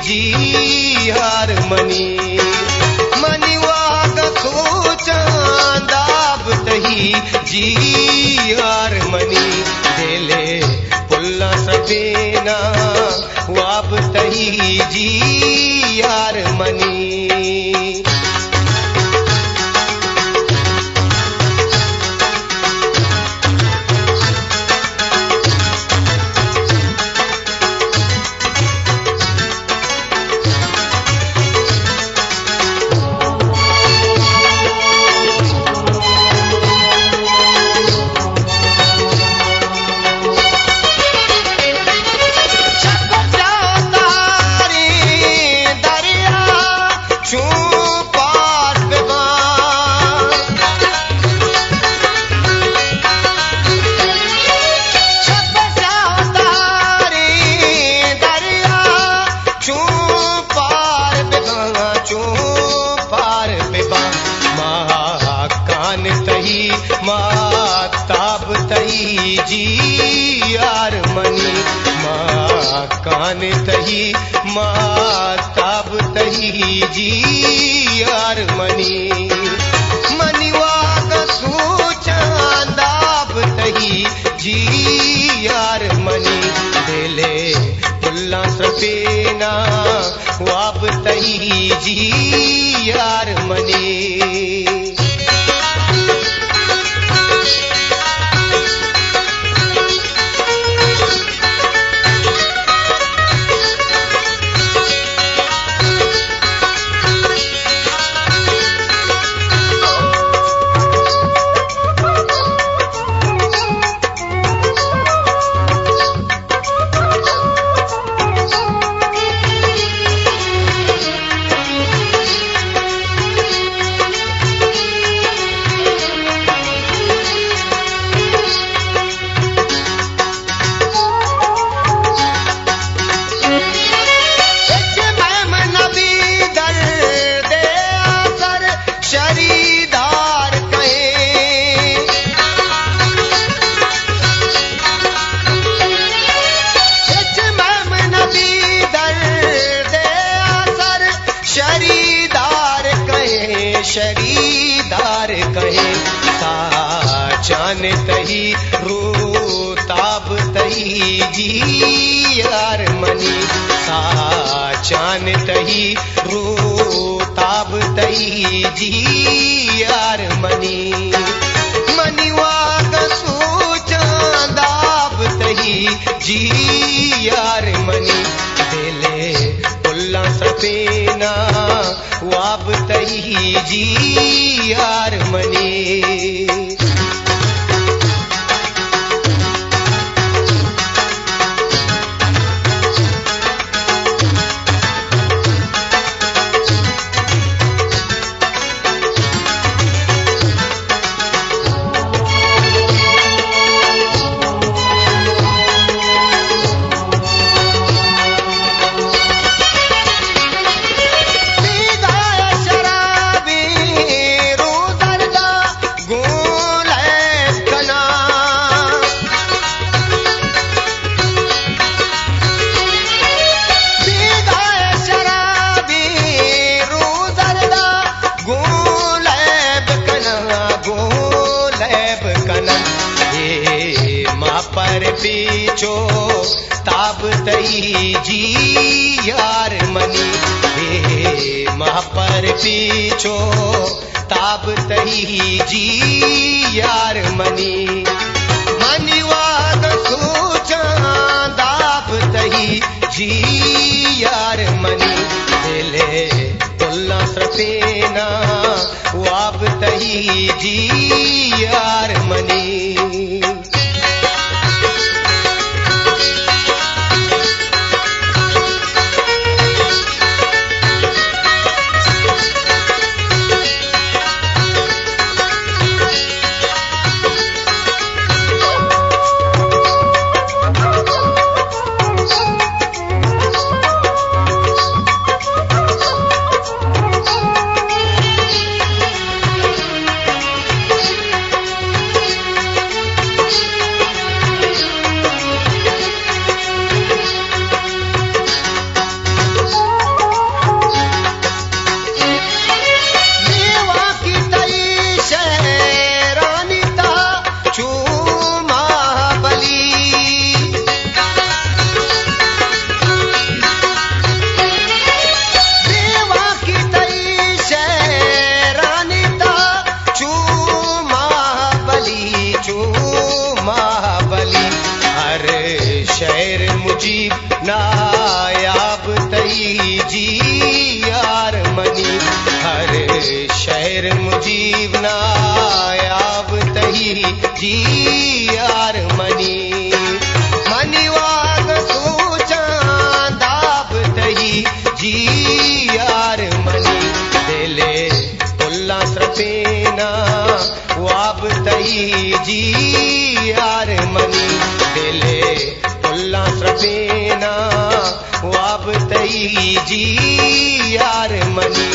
जी हारमनी मनिवाग सोचांदाब तही जी हारमनी देले पुल्ला सपेना वाब तही जी हारमनी माताब तही जी हारमनी कान तही माताब तही जी हारमनी मनिवाग सोचांदाब तही जी हारमनी देले पुल्ला सपेना वाब तही जी हारमनी शरीदार कहे साचान तही रोताब तही जी हारमनी साचान तही रोताब तही जी हारमनी मनिवाग सोचांदाब तही जी हारमनी देले पुल्ला सपेना वाब तही जी हारमनी पर पीछो ताब तही जी हारमनी माँ पर पीछो ताब तही जी हारमनी मनिवाग सोचांदाब तही जी हारमनी देले पुल्ला सपेना वाब तही जी हारमनी मुजीब नायाब तई जी यार मनी हर शहर मुजीब नायाब तई जी यार मनी मनी वाग सोचां दाब तई जी यार मनी दिले पुल्ला सरफेना वाब तई जी यार मनी दिले पुल्ला सरफेना वाब तई जी यार मनी